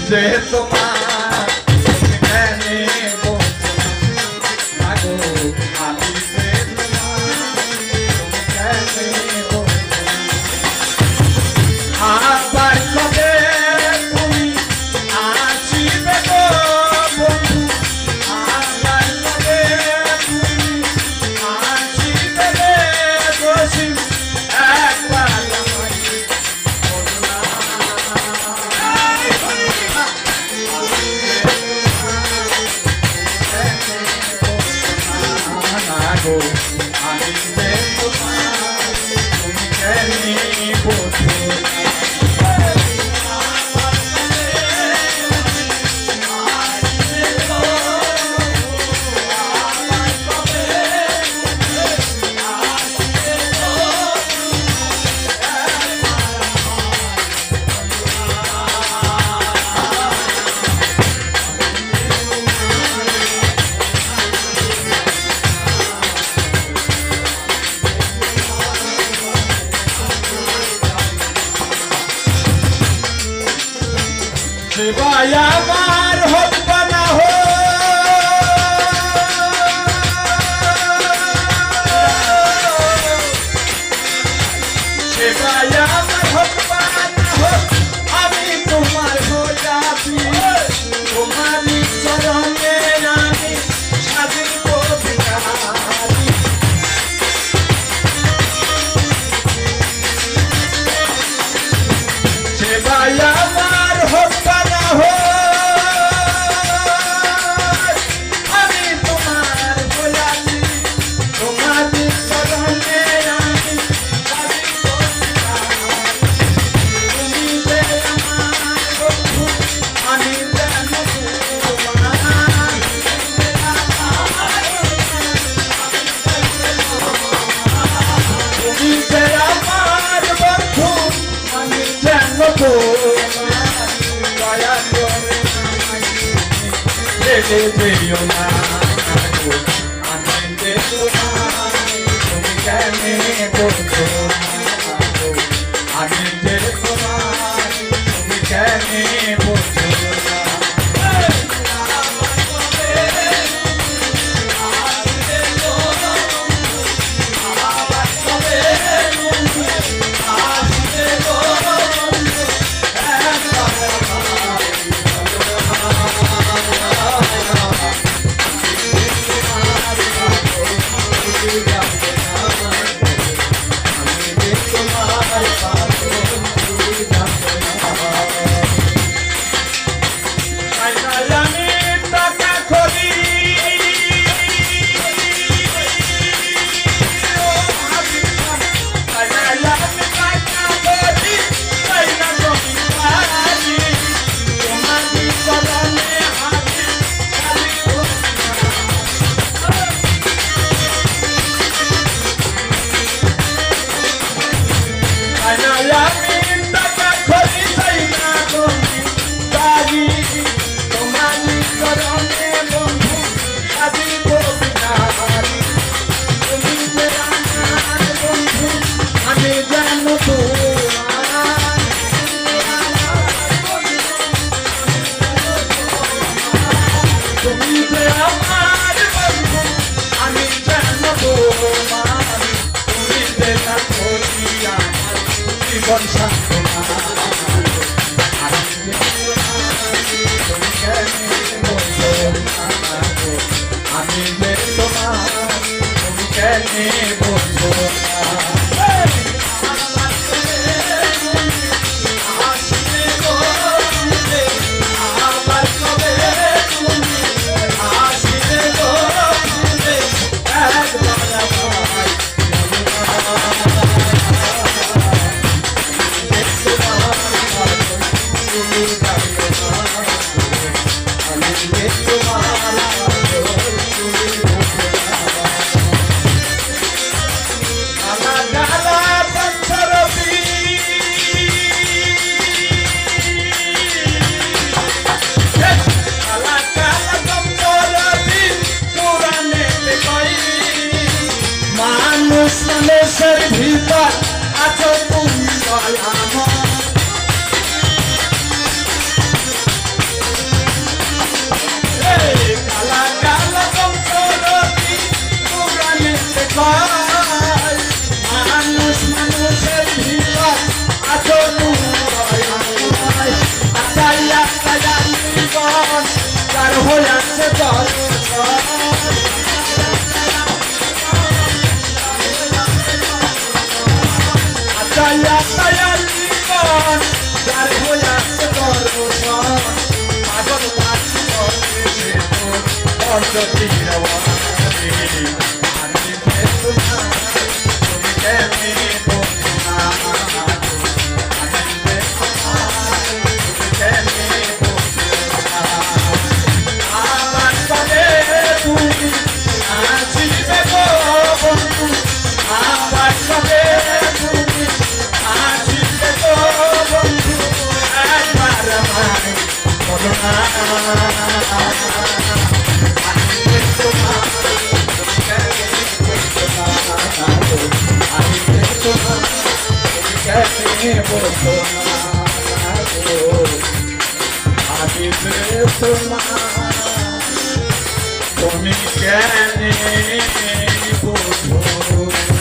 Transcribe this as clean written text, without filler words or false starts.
যে তোমার এখানে আগো আমি যে আবার কবে তুমি আসিবে গো বন্ধু আবার কবে তুমি আসিবে রে দোষী একবার গো আমি যে তোমার তুমি কেনে বোঝো সেবায় আমার হোক না হো সেবায় আমার হোক না হোক আমি তোমার গোলাপি তোমারই চরণে আমি সাজিব ভিখারি সেবায় আমার হোক না হোক আমি তোমার গোলাপি তোমারই চরণে আমি সাজিব তুমি যে আমার বন্ধু আমি যেন তোমার তুমি যে আমার বন্ধু আমি যেন তোমার দয়া করে রেখে যেও না আমি যে তোমার তুমি কেনে বোঝো আমি যে তোমার তুমি কেনে বোঝো জীবন সান্ত্বনা আমি যে তোমার তুমি কেনে বোঝো মানুষের ভিতর আছো তুমি তুমি কেন বুঝো